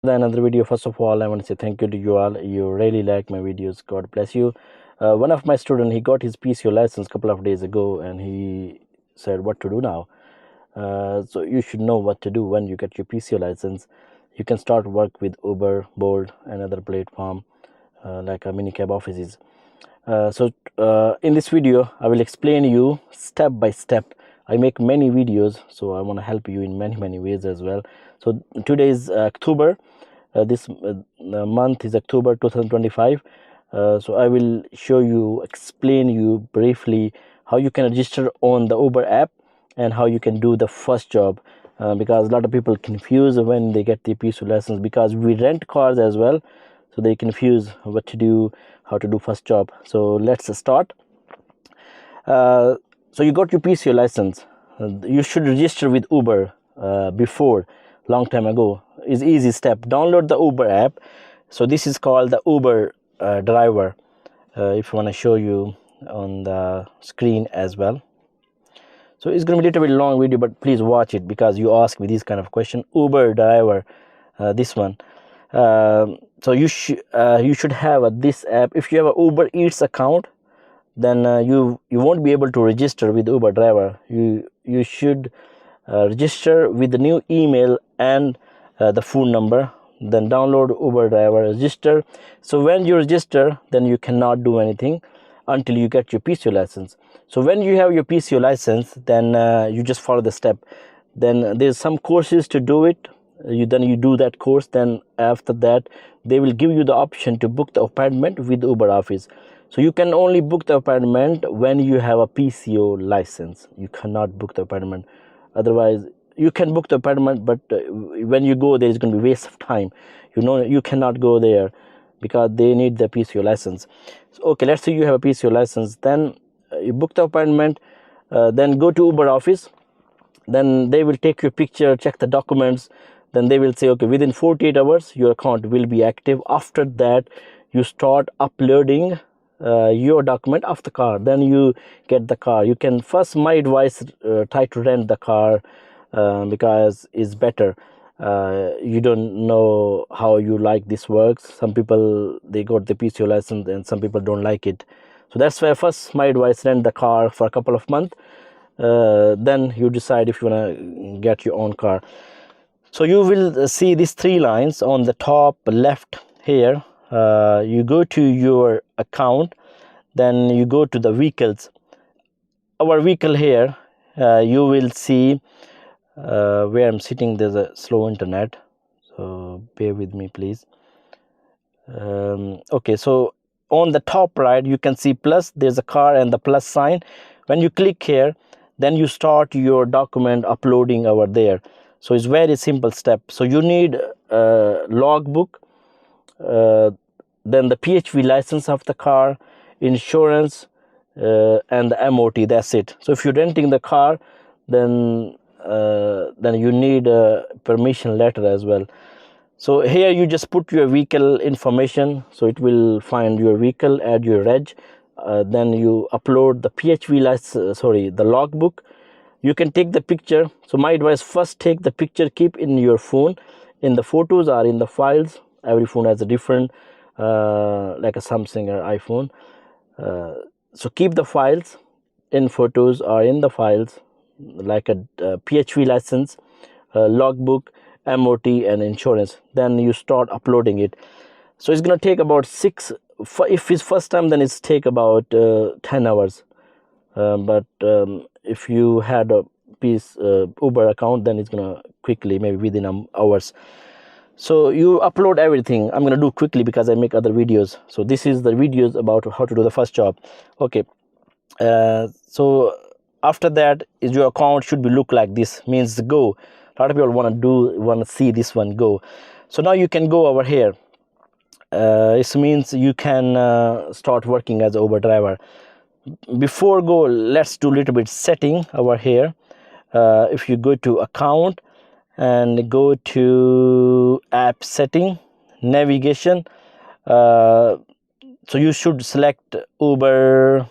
Another video. First of all, I want to say thank you to you all. You really like my videos. God bless you. One of my students, he got his PCO license a couple of days ago, and he said what to do now. So you should know what to do when you get your PCO license. You can start work with Uber, Bolt, and other platform like a minicab offices. In this video, I will explain you step by step. I make many videos, so I want to help you in many ways as well. So today is October. This month is October 2025. So I will explain you briefly how you can register on the Uber app and how you can do the first job, because a lot of people confuse when they get the PCO license, because we rent cars as well, so they confuse what to do, how to do first job. So let's start. So you got your PCO license. You should register with Uber before, long time ago. Is easy step. Download the Uber app. So this is called the Uber driver. If you want to show you on the screen as well. So it's going to be a little bit long video, but please watch it because you ask me this kind of question. Uber driver, this one. So you should have this app. If you have a Uber Eats account, then you won't be able to register with Uber driver. You should register with the new email and the phone number. Then download Uber driver, register. So when you register, then you cannot do anything until you get your PCO license. So when you have your PCO license, then you just follow the step. Then there's some courses to do it. You do that course. Then after that, they will give you the option to book the appointment with Uber office. So you can only book the appointment when you have a PCO license. You cannot book the appointment. Otherwise, you can book the appointment, but when you go there, it's going to be waste of time. You cannot go there because they need the PCO license. So, okay, let's say you have a PCO license. Then you book the appointment. Then go to Uber office. Then they will take your picture, check the documents. Then they will say, okay, within 48 hours, your account will be active. After that, you start uploading your document of the car. Then you get the car. You can first, my advice, try to rent the car because it's better. You don't know how you like this works. Some people, they got the PCO license and some people don't like it. So that's why first my advice, rent the car for a couple of months. Then you decide if you want to get your own car. So you will see these three lines on the top left here. You go to your account, then you go to the vehicles. Our vehicle here, you will see where I'm sitting, there's a slow internet, so bear with me please. Okay, so on the top right you can see plus, there's a car and the plus sign. When you click here, then you start your document uploading over there. So it's very simple step. So you need logbook, then the PHV license of the car, insurance, and the MOT. That's it. So if you're renting the car, then you need a permission letter as well. So here you just put your vehicle information. So it will find your vehicle, add your reg. Then you upload the PHV license, the logbook. You can take the picture. So my advice, first take the picture, keep in your phone, in the photos or in the files. Every phone has a different, like a Samsung or iPhone. So keep the files in photos or in the files, like a PHV license, logbook, MOT, and insurance. Then you start uploading it. So it's going to take about if it's first time, then it's take about 10 hours. But if you had a Uber account, then it's gonna quickly, maybe within hours. So you upload everything. I'm gonna do quickly because I make other videos. So this is the videos about how to do the first job. Okay. So after that, is your account should be look like this, means go. A lot of people want to see this one go. So now you can go over here. This means you can start working as an Uber driver. Before go, let's do a little bit setting over here. If you go to account and go to app setting, navigation, so you should select Uber.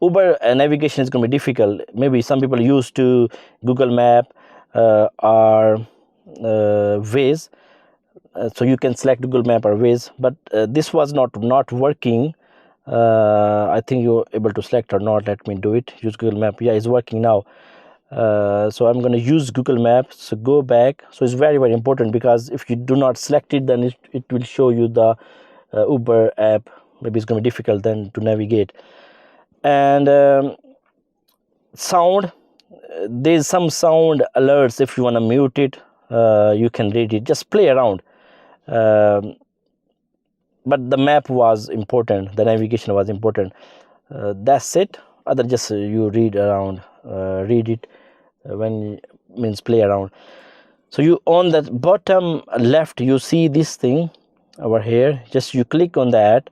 Uber navigation is going to be difficult. Maybe some people used to Google Map or Waze. so you can select Google Map or Waze, but this was not working. I think you're able to select or not. Let me do it. Use Google Map. Yeah, it's working now. So I'm going to use Google Maps. So go back. So it's very, very important, because if you do not select it, then it will show you the Uber app. Maybe it's going to be difficult then to navigate. And sound, there's some sound alerts. If you want to mute it, you can read it. Just play around. But the map was important, the navigation was important. That's it. Other just you read around, read it when means play around. So you on the bottom left, you see this thing over here. Just you click on that,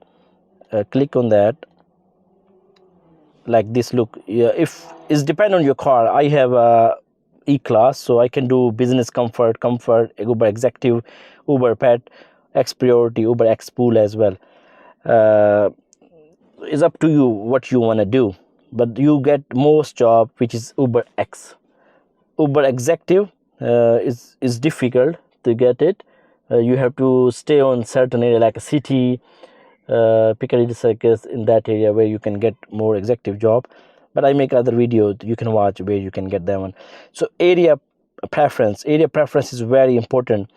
like this. Look, yeah, if it's depend on your car. I have a E-Class, so I can do business, comfort, Uber Executive, Uber Pet, X Priority, Uber X Pool as well. It's up to you what you want to do, but you get most job which is Uber X. Uber Executive is difficult to get it. You have to stay on certain area like a city, Piccadilly Circus, in that area where you can get more executive job. But I make other videos you can watch where you can get that one. So area preference is very important.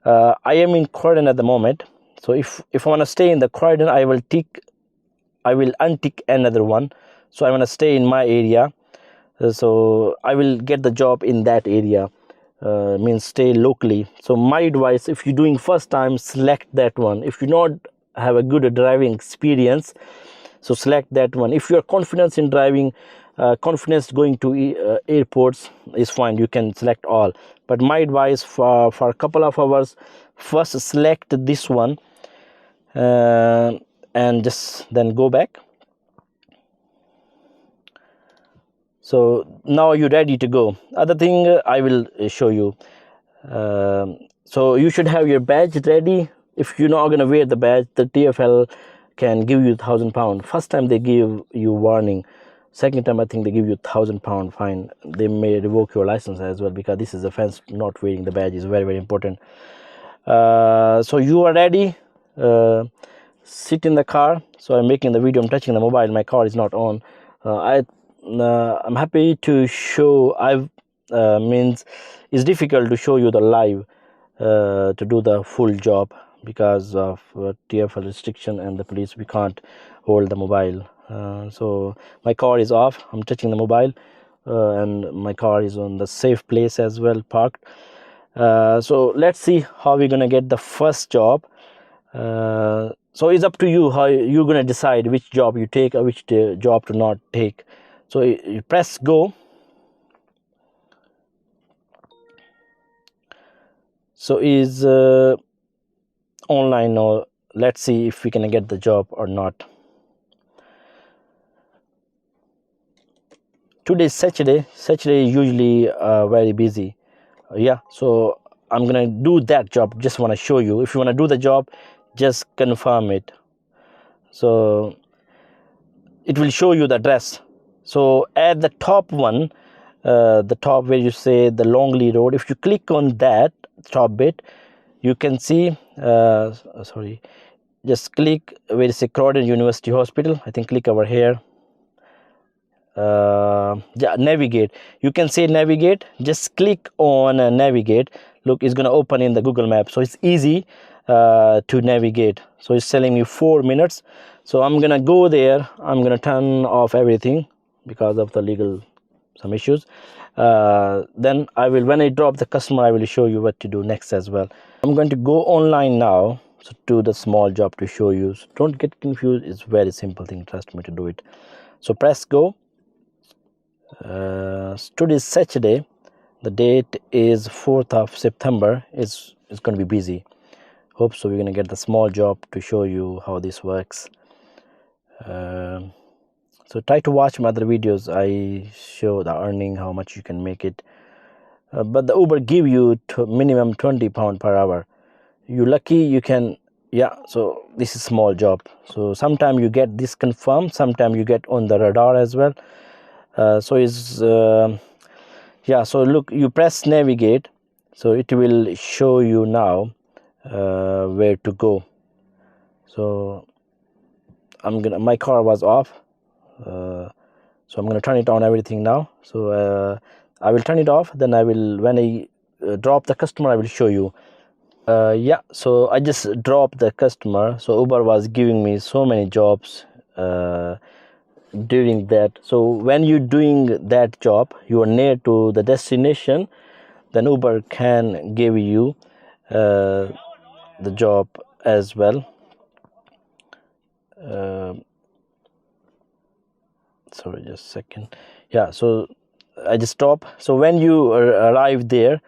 I am in Croydon at the moment, so if I want to stay in the Croydon, I will untick another one. So I want to stay in my area, so I will get the job in that area. Means stay locally. So my advice, if you're doing first time, select that one. If you not have a good driving experience, so select that one. If you are confident in driving, confidence going to airports is fine, you can select all. But my advice, for a couple of hours, first select this one, and just then go back. So now you're ready to go. Other thing I will show you. So you should have your badge ready. If you're not going to wear the badge, the TfL can give you £1,000. First time they give you warning. Second time I think they give you £1,000 fine. They may revoke your license as well, because this is offense. Not wearing the badge is very, very important. So you are ready. Sit in the car. So I'm making the video, I'm touching the mobile, my car is not on. I'm happy to show. Means it's difficult to show you the live, to do the full job, because of TfL restriction and the police. We can't hold the mobile. So my car is off, I'm touching the mobile, and my car is on the safe place as well, parked. So let's see how we're gonna get the first job. So it's up to you how you're gonna decide which job you take or which job to not take. So you press go. So is online now. Let's see if we can get the job or not. Today is Saturday. Saturday is usually very busy. Yeah, so I'm gonna do that job. Just want to show you. If you want to do the job, just confirm it. So it will show you the address. So at the top one, the top where you say the Longley Road, if you click on that top bit, you can see, sorry, just click where it says Croydon University Hospital. I think click over here. Yeah, navigate. You can say navigate. Just click on navigate. Look, it's gonna open in the Google Map, so it's easy to navigate. So it's telling me 4 minutes. So I'm gonna go there. I'm gonna turn off everything because of the legal some issues. Then I will, when I drop the customer, I will show you what to do next as well. I'm going to go online now, so to the small job to show you. So don't get confused, it's very simple thing, trust me to do it. So press go. Today is Saturday, the date is 4th of September. It's going to be busy. Hope so we're going to get the small job to show you how this works. So try to watch my other videos. I show the earning, how much you can make it. But the Uber give you minimum £20 per hour. You lucky you can. Yeah, so this is small job. So sometimes you get this confirmed, sometimes you get on the radar as well. So is yeah, so look, you press navigate, so it will show you now where to go. So my car was off, so I'm gonna turn it on everything now. So I will turn it off, then when I drop the customer, I will show you. Yeah, so I just dropped the customer. So Uber was giving me so many jobs during that. So when you're doing that job, you are near to the destination, then Uber can give you the job as well. Sorry, just a second. Yeah, so I just stop. So when you arrive there,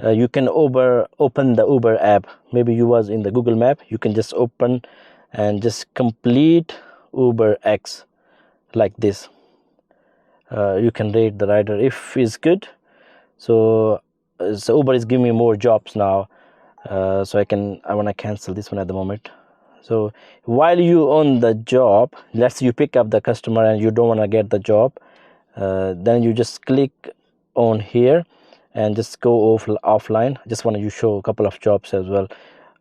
you can open the Uber app. Maybe you was in the Google map, you can just open and just complete Uber X like this. You can rate the rider if it's good. So Uber is giving me more jobs now, so I want to cancel this one at the moment. So while you on the job, let's say you pick up the customer and you don't want to get the job, then you just click on here and just go offline. Just want to show a couple of jobs as well,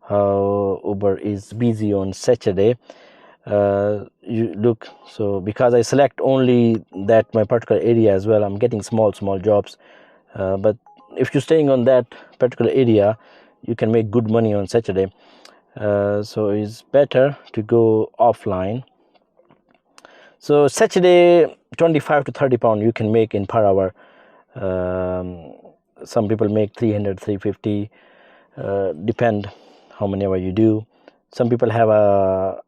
how Uber is busy on Saturday. You look, so because I select only that my particular area as well, I'm getting small jobs, but if you're staying on that particular area, you can make good money on Saturday. So it's better to go offline. So Saturday, 25 to 30 pound you can make in per hour. Some people make 300, 350, depend how many hour you do. Some people have a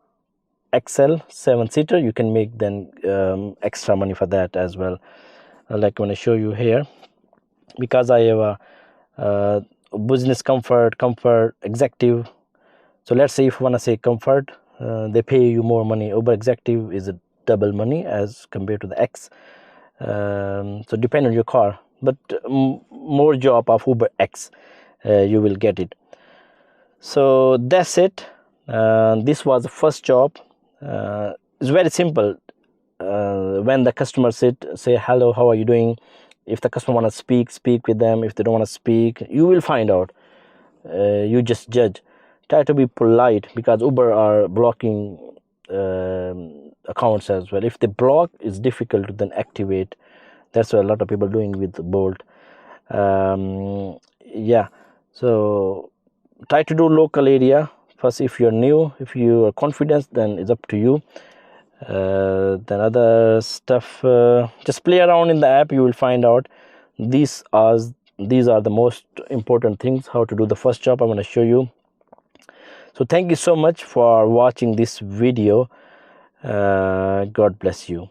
XL 7-seater, you can make then extra money for that as well. Like when I show you here, because I have a business comfort executive. So let's say if you want to say comfort, they pay you more money. Uber executive is a double money as compared to the X. So depend on your car, but more job of Uber X, you will get it. So that's it. This was the first job. It's very simple. When the customer say hello, how are you doing? If the customer want to speak with them. If they don't want to speak, you will find out. You just judge. Try to be polite, because Uber are blocking accounts as well. If they block, it's difficult to then activate. That's what a lot of people doing with Bolt. Yeah, so try to do local area first. If you're new, if you are confident, then it's up to you. Then other stuff, just play around in the app, you will find out. These are the most important things, how to do the first job. I'm going to show you. So thank you so much for watching this video. God bless you.